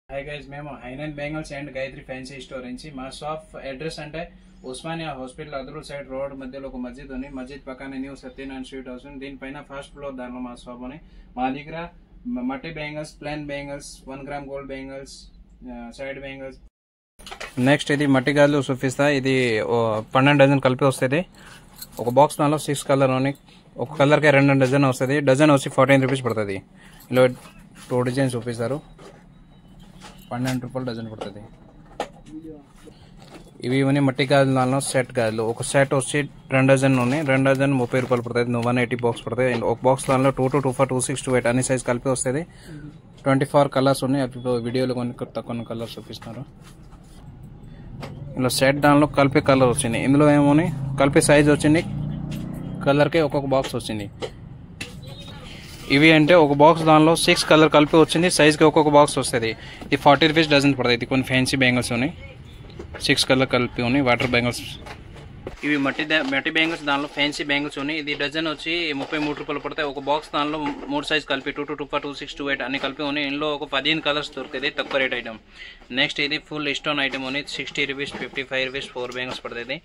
Hi guys మేము Hainan bangles and Gayatri fancy store నుంచి మా షాప్ అడ్రస్ అంటే ఉస్మానియా హాస్పిటల్ అదరు సైడ్ రోడ్ మధ్యలో ఒక మస్జిద్ ఉంది మస్జిద్ పక్కనే న్యూ సత్యనారాయణ స్ట్రీట్ హౌస్ ఉంది దీనిపైన ఫస్ట్ ఫ్లోర్ దానిలో మా షాప్ ఉంది మా దగ్గర మట్టి bangles plain bangles 1 gram gold bangles side bangles next ఇది మట్టి గాజులు చూపిస్తా ఇది 12 డజన్ కలిపి వస్తది ఒక బాక్స్ నాలో 6 కలర్ ఉన్నాయి ఒక కలర్ కి 2 డజన్ వస్తది డజన్ వచ్చి 14 రూపాయస్ పడుతది ఇలా 2 డిజైన్స్ చూపిస్తారు 12 రూపాయలు డజన్ పడుతుంది ఇవి ఇవన్నీ మట్టి గాజులలో సెట్ గాజులు ఒక సెట్ వచ్చి 2 డజన్ ఉన్నాయి 2 డజన్ 30 రూపాయలు పడుతుంది 180 బాక్స్ పడుతుంది ఒక బాక్స్ దానిలో 2 to 2 4 2 6 2 8 అన్ని సైజ్ కలిపి వస్తుంది 24 కలర్స్ ఉన్నాయి ఇప్పుడు వీడియోలో కొన్ని కలర్స్ చూపిస్తున్నారు ఇలా సెట్ దానిలో కలిపి కలర్ వచ్చింది ఇందులో ఏమోని కలిపి సైజ్ వచ్చింది కలర్కి ఒక్కొక్క బాక్స్ వచ్చింది ఇవి అంటే ఒక బాక్స్ దానిలో 6 కలర్ కలిపి వచ్చింది సైజ్కి ఒక్కొక్క బాక్స్ వస్తుంది ఇది 40 రూపీస్ డజన్ పడుతుంది కొన్ని ఫ్యాన్సీ బెంగల్స్ ఉన్నాయి 6 కలర్ కలిపి ఉన్నాయి వాటర్ బెంగల్స్ ఇవి మట్టి బెంగల్స్ దానిలో ఫ్యాన్సీ బెంగల్స్ ఉన్నాయి ఇది డజన్ వచ్చి 33 రూపాయలు పడతాయి ఒక బాక్స్ దానిలో 3 సైజ్ కలిపి 2 to 2 4 2 6 2 8 అన్ని కలిపి ఉన్నాయి ఇందులో ఒక 15 కలర్స్ దొరుకుతుంది తక్కువ రేట్ ఐటమ్ నెక్స్ట్ ఇది ఫుల్ స్టోన్ ఐటమ్ ఉంది 60 రూపీస్ 55 రూపీస్ 4 బెంగల్స్ పడుతుంది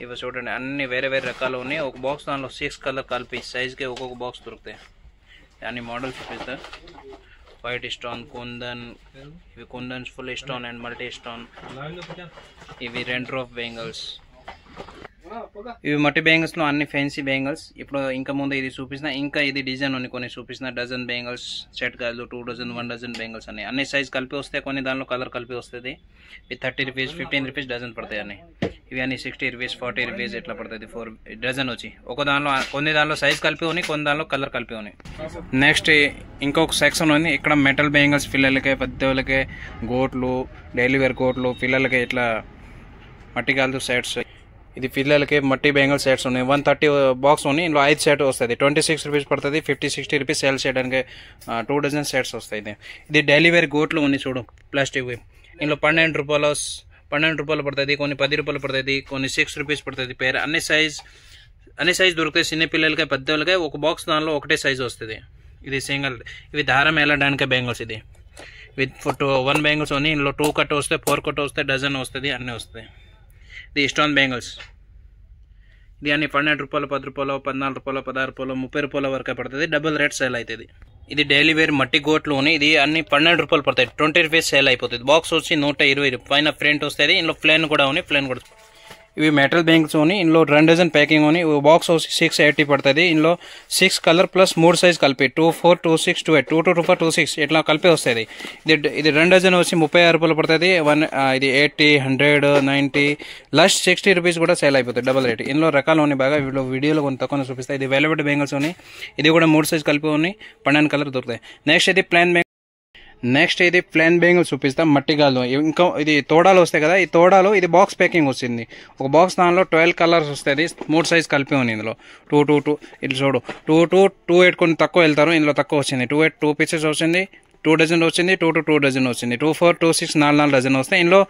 ఇవి చూడండి అన్ని వేరే వేరే రకాలు ఉన్నాయి ఒక బాక్స్ దానిలో 6 కలర్ కలిపి సైజ్కి ఒక్కొక్క బాక్స్ దొరుకుతాయి అన్ని మోడల్స్ చూపిస్తా వైట్ స్టోన్ కుందన్ ఇవి kundans full stone and multi stone ఇవి రెండర్ ఆఫ్ బెంగల్స్ ఇవి మట్టి బెంగల్స్ లో అన్ని ఫ్యాన్సీ బెంగల్స్ ఇప్పుడు ఇంకా ముందు ఇది చూపిస్తున్నా ఇంకా ఇది డిజైన్ ఉంది కొన్ని చూపిస్తున్నా డజన్ బెంగల్స్ సెట్ గాజులు 2 డజన్ 1 డజన్ బెంగల్స్ అన్ని సైజ్ కలిపి వస్తాయి కొన్ని దానిలో కలర్ కలిపి వస్తుంది ఇది 30 రూపీస్ 15 రూపీస్ డజన్ పడతాయి అన్ని ఇవి అన్ని 60 రూపీస్ 40 రూపీస్ ఎట్లా పడుతుంది 4 డజన్ వచ్చి ఒక దానిలో కొన్ని దానిలో సైజ్ కలిపి ఉన్నాయి కొన్ని దానిలో కలర్ కలిపి ఉన్నాయి నెక్స్ట్ ఇంకొక సెక్షన్ ఉంది ఇక్కడ మెటల్ బెంగల్స్ పిల్లలకి పెద్దవాళ్ళకి గోట్లు డైలీ వేర్ గోట్లు పిల్లలకి ఇట్లా మట్టి గాజులు సెట్స్ ఇది పిల్లలకి మట్టి బెంగల్ సెట్స్ ఉన్నాయి 130 బాక్స్ ఉన్నాయి ఇందులో 5 సెట్ వస్తుంది 26 రూపీస్ పడుతుంది 50-60 రూపీస్ సేల్ చేయడానికి 2 డజన్ సెట్స్ వస్తాయి ఇది డైలీ వేర్ గోట్లు ఉన్నాయి చూడు ప్లాస్టిక్ ఇందులో 12 రూపాయలు పడుతుంది కొన్ని 10 రూపాయలు పడుతుంది కొన్ని 6 రూపీస్ పడుతుంది పేరు అన్ని సైజ్ దొరుకుతాయి చిన్న పిల్లలకి పెద్దవాళ్ళకి ఒక బాక్స్ దానిలో ఒకటే సైజ్ వస్తుంది ఇది సింగిల్ ఇవి దారం వెళ్ళడానికి బెంగల్స్ ఇది విత్ 1 బెంగల్స్ ఉన్నాయి ఇందులో 2 కట్ వస్తాయి 4 కట్ వస్తాయి డజన్ వస్తుంది అన్నీ వస్తాయి ఇది స్టోన్ బెంగల్స్ ఇది అన్ని 12 రూపాయలు 10 రూపాయలు 14 రూపాయలు 16 రూపాయలు 30 రూపాయల వరకు పడుతుంది డబుల్ రేట్ సేల్ అవుతుంది ఇది డైలీ వేర్ మట్టి గోట్లు ఇది అన్ని 12 రూపాయలు పడతాయి 20 రూపీస్ సేల్ అయిపోతుంది బాక్స్ వచ్చి 120 పైన ప్రింట్ వస్తుంది ఇందులో ప్లేన్ కూడా ఉన్నాయి ప్లేన్ కూడా ఇవి మెటల్ బెంగల్స్ ఉన్నాయి ఇందులో 2 డజన్ ప్యాకింగ్ ఉన్నాయి బాక్స్ వచ్చి 680 పడుతుంది ఇందులో 6 కలర్ ప్లస్ 3 సైజ్ కలిపి 2 4 2 6 2 8 2 2 2 4 2 6 ఇట్లా కలిపి వస్తుంది ఇది 2 డజన్ వచ్చి 36 రూపాయలు పడుతుంది ఇది 80 100 90 లాస్ట్ 60 రూపీస్ కూడా సేల్ అయిపోతుంది డబల్ రేట్ ఇందులో రకాలు ఉన్నాయి బాగా వీడియోలో కొంత తక్కువ చూపిస్తాయి ఇది వెల్వెట్ బెంగల్స్ ఉన్నాయి ఇది కూడా 3 సైజ్ కలిపి ఉన్నాయి 12 కలర్ దొరుకుతాయి నెక్స్ట్ ఇది ప్లేన్ బెంగల్ చూపిస్తాం మట్టి గాజులు ఇంకా ఇది తోడాలు వస్తాయి కదా ఈ తోడాలు ఇది బాక్స్ ప్యాకింగ్ వచ్చింది ఒక బాక్స్ దానిలో 12 కలర్స్ వస్తుంది 3 సైజ్ కలిపి ఉంది ఇందులో 2 2 2 ఇట్లా చూడు 2 2 2 8 కొన్ని తక్కువ వెళ్తారు ఇందులో తక్కువ వచ్చింది 2 8 2 పీసెస్ వచ్చింది 2 డజన్ వచ్చింది 2 to 2 డజన్ వచ్చింది 2 4 2 6 4 డజన్ వస్తాయి ఇందులో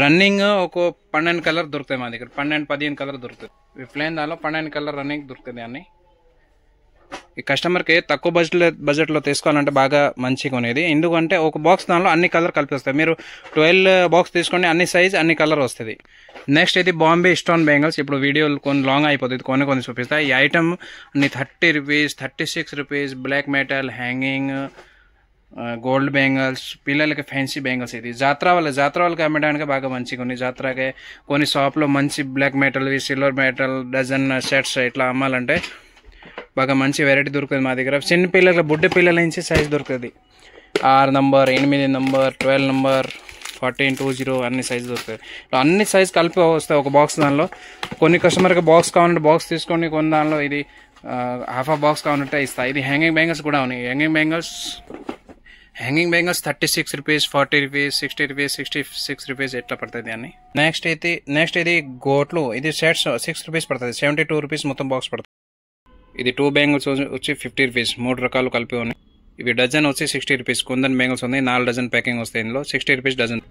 రన్నింగ్ ఒక 12 కలర్ దొరుకుతాయి మా దగ్గర 12-15 కలర్ దొరుకుతుంది ప్లేన్ దానిలో 12 కలర్ రన్నింగ్ దొరుకుతుంది అన్ని ఈ కస్టమర్కి తక్కువ బడ్జెట్లో తీసుకోవాలంటే బాగా మంచిగా ఉండేది ఎందుకంటే ఒక బాక్స్ దానిలో అన్ని కలర్ కలిపి వస్తాయి మీరు 12 బాక్స్ తీసుకోండి అన్ని సైజ్ అన్ని కలర్ వస్తుంది నెక్స్ట్ ఇది బాంబే స్టోన్ బెంగల్స్ ఇప్పుడు వీడియోలు కొన్ని లాంగ్ అయిపోతుంది కొన్ని చూపిస్తాయి ఈ ఐటమ్ అన్ని 30 rupees 36 rupees black metal hanging gold bangles పిల్లలకి ఫ్యాన్సీ బెంగల్స్ ఇది జాతర వాళ్ళకి అమ్మడానికి బాగా మంచిగా ఉంది జాతరకి కొన్ని షాప్లో మంచి black metal silver metal dozen sets ఇట్లా అమ్మాలంటే బాగా మంచి వెరైటీ దొరుకుతుంది మా దగ్గర చిన్న పిల్లల బుడ్డ పిల్లల నుంచి సైజ్ దొరుకుతుంది 6 నంబర్ 8 నంబర్ 12 నంబర్ 14 20 అన్ని సైజ్ దొరుకుతుంది అన్ని సైజ్ కలిపి వస్తాయి ఒక బాక్స్ దానిలో కొన్ని కస్టమర్కి బాక్స్ కావాలంటే బాక్స్ తీసుకోండి కొన్ని దానిలో ఇది హాఫ్ బాక్స్ కావాలంటే ఇస్తాయి ఇది హ్యాంగింగ్ బెంగల్స్ కూడా ఉన్నాయి hanging bangles 36 rupees 40 rupees 60 rupees 66 rupees ఎట్లా పడుతుంది అని నెక్స్ట్ ఇది గోట్లు ఇది సెట్స్ 6 రూపీస్ పడుతుంది 72 రూపీస్ మొత్తం బాక్స్ పడుతుంది ఇది 2 బెంగల్స్ వచ్చి 50 రూపీస్ 3 రకాలు కలిపి ఉన్నాయి ఇవి డజన్ వచ్చి 60 రూపీస్ కుందన్ బెంగల్స్ ఉన్నాయి 4 డజన్ ప్యాకింగ్ వస్తాయి ఇందులో 60 రూపీస్ డజన్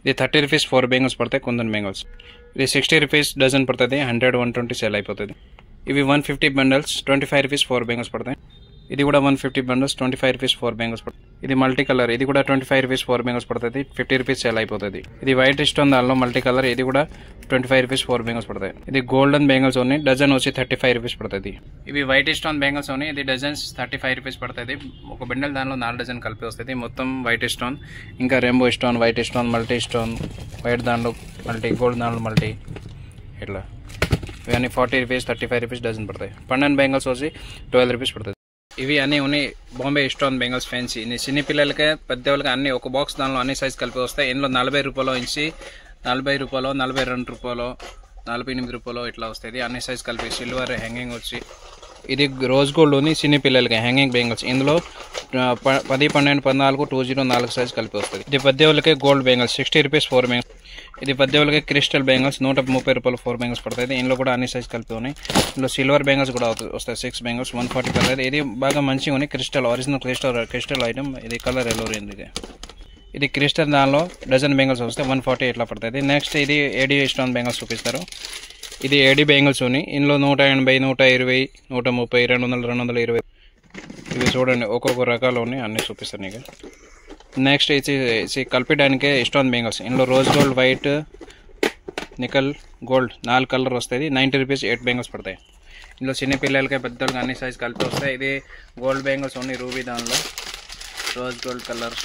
ఇది 30 రూపీస్ 4 బెంగల్స్ పడతాయి కుందన్ బెంగల్స్ ఇది 60 రూపీస్ డజన్ పడుతుంది 100-120 సేల్ అయిపోతుంది ఇవి 150 బండల్స్ 25 రూపీస్ 4 బెంగల్స్ పడతాయి ఇది కూడా 150 బండల్స్ 25 రూపీస్ 4 బెంగల్స్ పడతాయి ఇది మల్టీ కలర్, ఇది కూడా 25 రూపీస్ 4 బెంగల్స్ పడుతుంది, 50 రూపీస్ సేల్ అయిపోతుంది. ఇది వైట్ స్టోన్ దానిలో మల్టీ కలర్, ఇది కూడా 25 రూపీస్ 4 బెంగల్స్ పడతాయి. ఇది గోల్డెన్ బెంగల్స్ ఉన్నాయి, డజన్ వచ్చి 35 రూపీస్ పడుతుంది. ఇవి వైట్ స్టోన్ బెంగల్స్ ఉన్నాయి, ఇది డజన్స్ 35 రూపీస్ పడుతుంది. ఒక బండల్ దానిలో 4 డజన్ కలిపి వస్తుంది. మొత్తం వైట్ స్టోన్, ఇంకా rainbow stone, white stone, multi stone, white దానిలో మల్టీ, గోల్డ్ దానిలో మల్టీ, ఇట్లా ఇవన్నీ 40 రూపీస్ 35 రూపీస్ డజన్ పడతాయి. 12 బెంగల్స్ వచ్చి 12 రూపీస్ పడుతుంది. ఇవి అన్నీ ఉన్నాయి బాంబే స్టోన్ బెంగల్స్ ఫ్యాన్సీ. చిన్న పిల్లలకే పెద్ద వాళ్ళకి అన్ని ఒక బాక్స్ దానిలో అన్ని సైజ్ కలిపి వస్తాయి. ఇందులో 40 రూపాయలు నుంచి 40 రూపాయలు, 42 రూపాయలు, 48 రూపాయలు ఇట్లా వస్తుంది. అన్ని సైజ్ కలిపి సిల్వర్ హ్యాంగింగ్ వచ్చి, ఇది రోజ్ గోల్డ్ ఉంది చిన్న పిల్లలకి హ్యాంగింగ్ బెంగల్స్. ఇందులో 10, 12, 14, 20, 4 సైజ్ కలిపి వస్తుంది. ఇది పెద్ద వాళ్ళకి గోల్డ్ బెంగల్స్ 60 రూపీస్ 4 బెంగల్స్. ఇది పెద్ద వాళ్ళకి క్రిస్టల్ బెంగల్స్ 130 రూపాయలు 4 బెంగల్స్ పడుతుంది. ఇందులో కూడా అన్ని సైజ్ కలిపి ఉన్నాయి. ఇందులో సిల్వర్ బెంగల్స్ కూడా వస్తాయి 6 బెంగల్స్ 140 పడుతుంది. ఇది బాగా మంచిగా ఉంది, క్రిస్టల్, ఒరిజినల్ క్రిస్టల్ ఐటమ్. ఇది కలర్ ఎల్లో ఉంది. ఇది క్రిస్టల్ దానిలో డజన్ బెంగల్స్ వస్తాయి 140 ఇట్లా పడుతుంది. నెక్స్ట్ ఇది ఏడీ స్టోన్ బెంగల్స్ చూపిస్తారు. ఇది ఏడీ బెంగల్స్ ఉన్నాయి. ఇందులో 180, 120, 130, 200, 220 ఇవి చూడండి, ఒక్కొక్క రకాలు ఉన్నాయి, అన్ని చూపిస్తాను ఇక. నెక్స్ట్ ఇది కలిపడానికి స్టోన్ బెంగల్స్. ఇందులో rose gold, white, nickel, gold 4 colour వస్తుంది. 90 రూపీస్ 8 బెంగల్స్ పడతాయి. ఇందులో చిన్న పిల్లలకి పెద్దలకి అన్ని సైజ్ కలిపి వస్తాయి. ఇది గోల్డ్ బెంగల్స్ ఉన్నాయి, రూబీ దానిలో రోజ్ గోల్డ్ కలర్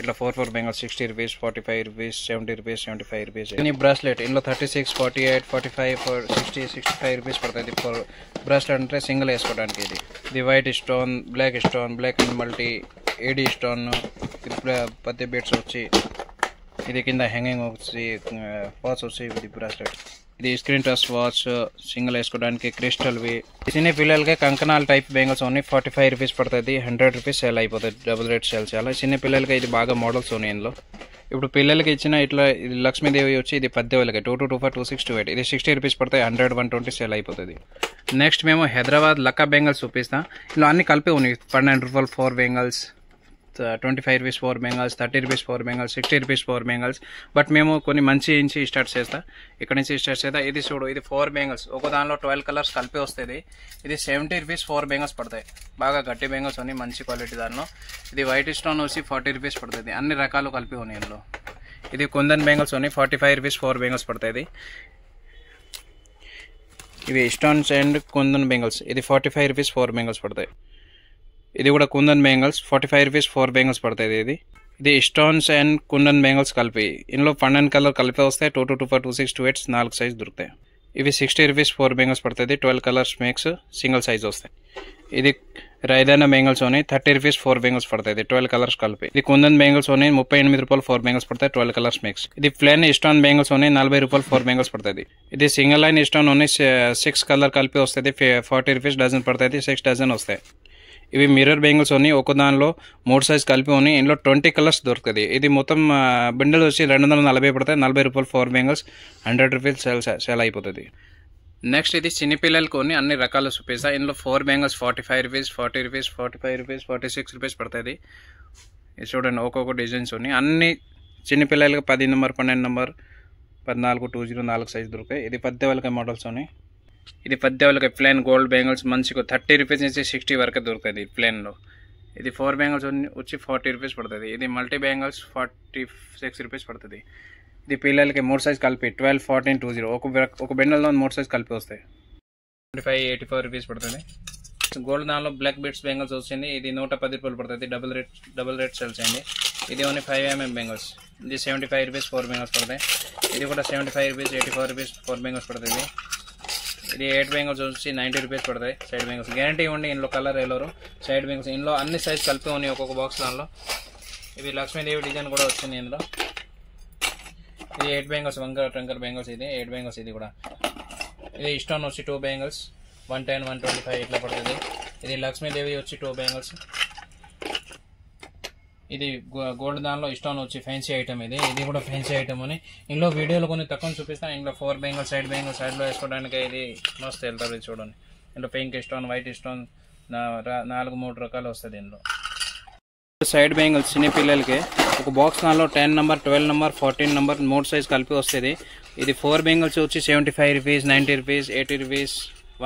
ఇట్లా 4 bangles 60 rupees 45 rupees 70 rupees 75 rupees. ఇది బ్రాస్లెట్, ఇందులో 36, 48, 45, 60, 65 రూపీస్ పడుతుంది. బ్రాస్లెట్ అంటే సింగిల్ వేసుకోవడానికి. ఇది white stone, black and multi, AD stone, పత్తి బీట్స్ వచ్చి, ఇది కింద హ్యాంగింగ్ వచ్చి, వాచ్ వచ్చి, ఇది బ్రాస్లెట్. ఇది స్క్రీన్ టచ్ వాచ్ సింగిల్ వేసుకోవడానికి, క్రిస్టల్వి. చిన్న పిల్లలకి కంకణాల టైప్ బెంగల్స్ ఉన్నాయి 45 రూపీస్ పడుతుంది, 100 రూపీస్ సేల్ అయిపోతుంది. డబుల్ రేట్ సేల్ చేయాలి. చిన్న పిల్లలకి ఇది బాగా మోడల్స్ ఉన్నాయి ఇందులో. ఇప్పుడు పిల్లలకి ఇచ్చిన ఇట్లా ఇది లక్ష్మీదేవి వచ్చి, ఇది పెద్ద వాళ్ళకి 2225, 2628, ఇది 60 రూపీస్ పడతాయి, 100, 120 సేల్ అయిపోతుంది. నెక్స్ట్ మేము హైదరాబాద్ లక్కా బెంగల్స్ చూపిస్తాం. ఇందులో అన్ని కలిపి ఉన్నాయి. 12 రూపాయలు 4 bangles, 25 rupees 4 bangles, 30 rupees 4 bangles, 60 rupees 4 bangles. But మేము కొన్ని మంచి నుంచి స్టార్ట్ చేస్తా, ఇక్కడ నుంచి స్టార్ట్ చేస్తా. ఇది చూడు, ఇది 4 బెంగల్స్, ఒక దానిలో 12 కలర్స్ కలిపి వస్తుంది. ఇది 70 రూపీస్ 4 బెంగల్స్ పడతాయి. బాగా గట్టి బెంగల్స్ ఉన్నాయి, మంచి క్వాలిటీ దానిలో. ఇది వైట్ స్టోన్ వచ్చి 40 రూపీస్ పడుతుంది. అన్ని రకాలు కలిపి ఉన్నాయి ఇందులో. ఇది కుందన్ బెంగల్స్ ఉన్నాయి 45 రూపీస్ 4 బెంగల్స్ పడుతుంది. ఇవి స్టోన్స్ అండ్ కుందన్ బెంగల్స్, ఇది 45 రూపీస్ 4 బెంగల్స్ పడతాయి. ఇది కూడా కుందన్ బెంగల్స్ 45 రూపీస్ 4 బెంగల్స్ పడుతుంది. ఇది స్టోన్స్ అండ్ కుందన్ బెంగల్స్ కలిపి, ఇందులో 12 కలర్ కలిపి వస్తాయి. 2225, 2628 4 సైజ్ దొరుకుతాయి. ఇవి 60 రూపీస్ 4 బెంగల్స్ పడుతుంది. 12 కలర్స్ మిక్స్ సింగిల్ సైజ్ వస్తాయి. ఇది రైదానా బెంగల్స్ ఉన్నాయి 30 రూపీస్ 4 బెంగల్స్ పడుతుంది, 12 కలర్స్ కలిపి. ఇది కుందన్ బెంగల్స్ ఉన్నాయి 38 రూపాయలు 4 బెంగల్స్ పడతాయి, 12 కలర్స్ మిక్స్. ఇది ప్లేన్ స్టోన్ బెంగల్స్ ఉన్నాయి 40 రూపాయలు 4 బెంగల్స్ పడుతుంది. ఇది సింగిల్ లైన్ స్టోన్ ఉన్నాయి 6 కలర్ కలిపి వస్తుంది, 40 రూపీస్ డజన్ పడుతుంది, 6 డజన్ వస్తాయి. ఇవి మిర్రర్ బెంగల్స్ ఉన్నాయి, ఒక దానిలో 3 సైజ్ కలిపి ఉన్నాయి. ఇందులో 20 కలర్స్ దొరుకుతుంది. ఇది మొత్తం బండిల్ వచ్చి 240 పడతాయి, 40 రూపాయలు 4 బెంగల్స్, 100 రూపీస్ సేల్ అయిపోతుంది. నెక్స్ట్ ఇది చిన్నపిల్లలకు అన్ని రకాలు చూపిస్తా. ఇందులో 4 bangles 45 rupees, 40 rupees, 45 rupees, 46 rupees పడుతుంది. ఇది చూడండి, ఒక్కొక్క డిజైన్స్ ఉన్నాయి. అన్ని చిన్నపిల్లలకి 10 నెంబర్, 12 నెంబర్, 14, 204 సైజ్ దొరుకుతాయి. ఇది పెద్ద వాళ్ళకి మోడల్స్ ఉన్నాయి. ఇది పెద్ద వాళ్ళకి ప్లేన్ గోల్డ్ బెంగల్స్ మంచిగా 30 రూపీస్ నుంచి 60 వరకు దొరుకుతుంది ప్లేన్లో. ఇది 4 బెంగల్స్ వచ్చి 40 రూపీస్ పడుతుంది. ఇది మల్టీ బెంగల్స్ 46 రూపీస్ పడుతుంది. ఇది పిల్లలకి 3 సైజ్ కలిపి 12, 14, 20 ఒక బెండల్లో 3 సైజ్ కలిపి వస్తాయి. 25, 84 రూపీస్ పడుతుంది. గోల్డ్ దానిలో బ్లాక్ బీట్స్ బెంగల్స్ వచ్చింది. ఇది 110 రూపాయలు పడుతుంది, డబుల్ రేట్ సేల్ చేయండి. ఇది ఓన్లీ 5mm బెంగల్స్, ఇది 75 రూపీస్ 4 బెంగల్స్ పడతాయి. ఇది కూడా 75 రూపీస్, 84 రూపీస్ 4 బెంగల్స్ పడుతుంది. ఇది 8 బెంగల్స్ వచ్చి 90 రూపీస్ పడతాయి. సైడ్ బెంగల్స్ గ్యారంటీ ఉండి, ఇందులో కలర్ ఎలోరు సైడ్ బెంగల్స్. ఇందులో అన్ని సైజ్ కలిపి ఉన్నాయి ఒక్కొక్క బాక్స్ దానిలో. ఇవి లక్ష్మీదేవి డిజైన్ కూడా వచ్చింది ఇందులో. ఇది 8 బెంగల్స్ టంకర్ బెంగల్స్, ఇది 8 బెంగల్స్. ఇది కూడా ఇది స్టోన్ వచ్చి 2 బెంగల్స్ 110, 125 ఇట్లా పడుతుంది. ఇది లక్ష్మీదేవి వచ్చి 2 బెంగల్స్. ఇది గోల్డ్ దానిలో స్టోన్ వచ్చి ఫ్యాన్సీ ఐటమ్. ఇది కూడా ఫ్యాన్సీ ఐటమ్ అని ఇందులో వీడియోలో కొన్ని తక్కువ చూపిస్తాను. ఇందులో 4 బెంగల్స్ సైడ్ బెంగల్స్ సైడ్లో వేసుకోవడానికి ఇది మస్తు వెళ్తారు. ఇది చూడండి, ఇందులో పింక్ స్టోన్, వైట్ స్టోన్ 3 రకాలు వస్తుంది. ఇందులో సైడ్ బెంగల్స్ చిన్న పిల్లలకి ఒక బాక్స్ దానిలో 10 నెంబర్, 12 నెంబర్, 14 నెంబర్ 3 సైజ్ కలిపి వస్తుంది. ఇది 4 బెంగల్స్ వచ్చి 75 రూపీస్, 90 రూపీస్, 80 రూపీస్,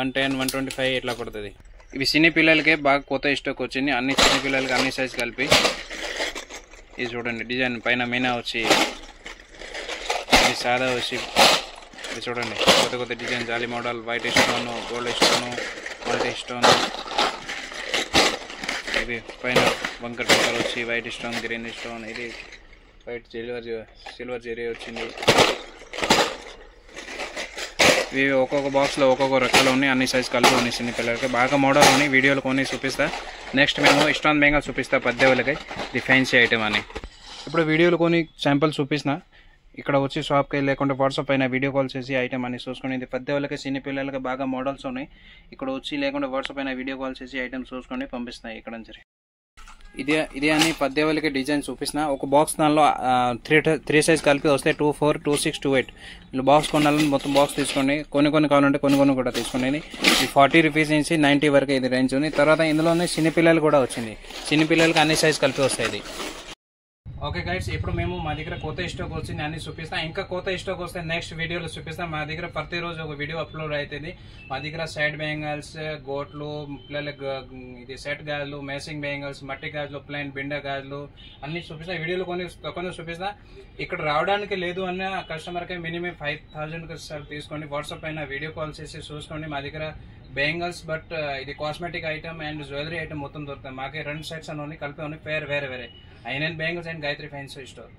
110, 125 ఇట్లా పడుతుంది. ఇవి చిన్న పిల్లలకే బాగా కొత్త స్టాక్ వచ్చింది, అన్ని చిన్న పిల్లలకి అన్ని సైజ్ కలిపి. ఇది చూడండి డిజైన్ పైన మీనా వచ్చి, ఇది సాదా వచ్చి, ఇది చూడండి కొత్త కొత్త design jali model, white stone, gold stone, multi stone. ఇది పైన వంకర టెంకర్ వచ్చి వైట్ స్టోన్, గ్రీన్ స్టోన్, ఇది వైట్ సిల్వర్ జెరీ వచ్చింది. ఇవి ఒక్కొక్క బాక్స్లో ఒక్కొక్క రకాలు ఉన్నాయి, అన్ని సైజ్ కలిపి ఉన్నాయి చిన్న పిల్లలకి. బాగా మోడల్ ఉన్నాయి, వీడియోలు కొన్ని చూపిస్తా. నెక్స్ట్ మేము ఇస్టాన్ బెంగాల్ చూపిస్తా పద్దెవులకి, ఇది ఫ్యాన్సీ ఐటమ్ అని. ఇప్పుడు వీడియోలు కొన్ని శాంపుల్ చూపిస్తున్నా. ఇక్కడ వచ్చి షాప్కి లేకుంటే వాట్సాప్ అయినా వీడియో కాల్ చేసి ఐటమ్ అని చూసుకొని, ఇది పద్దెవులకి చిన్న పిల్లలకి బాగా మోడల్స్ ఉన్నాయి. ఇక్కడ వచ్చి లేకుంటే వాట్సాప్ అయినా వీడియో కాల్ చేసి ఐటమ్ చూసుకొని పంపిస్తున్నాయి ఇక్కడ నుంచి. ఇదే అని పద్దెవులకి డిజైన్ చూపిస్తున్నా. ఒక బాక్స్ దానిలో 3 సైజ్ కలిపి వస్తాయి, 2, 4, 2, 6, 2, 8. ఇలా బాక్స్ కొనాలని మొత్తం బాక్స్ తీసుకోండి. కొన్ని కావాలంటే కొన్ని కూడా తీసుకోండి. ఇది 40 రూపీస్ నుంచి 90 వరకు ఇది రేంజ్ ఉంది. తర్వాత ఇందులోనే చిన్నపిల్లలు కూడా వచ్చింది, చిన్నపిల్లలకి అన్ని సైజ్ కలిపి వస్తాయి ఇది. ఓకే గైడ్స్, ఇప్పుడు మేము మా దగ్గర కొత్త స్టాక్ వచ్చింది అన్ని చూపిస్తాం. ఇంకా కొత్త స్టాక్ వస్తే నెక్స్ట్ వీడియోలో చూపిస్తాం. మా దగ్గర ప్రతిరోజు ఒక వీడియో అప్లోడ్ అవుతుంది. మా దగ్గర సైడ్ బ్యాంగిల్స్, గోట్లు, పిల్లలకి ఇది సెట్ గాజులు, మేసింగ్ బ్యాంగిల్స్, మట్టి గాజులు, ప్లైన్ బిండా గాజులు అన్ని చూపిస్తాం. వీడియోలు కొన్ని చూపిస్తా. ఇక్కడ రావడానికి లేదు అన్న కస్టమర్కి మినిమం 5000 తీసుకొని వాట్సాప్ అయినా వీడియో కాల్ చేసి చూసుకోండి. మా దగ్గర బ్యాంగిల్స్ బట్ ఇది cosmetic item and jewellery item మొత్తం దొరుకుతాయి. మాకే 2 సెక్షన్ కలిపి ఉన్నాయి, వేరే ఐనన్ bangles and Gayatri fancy store.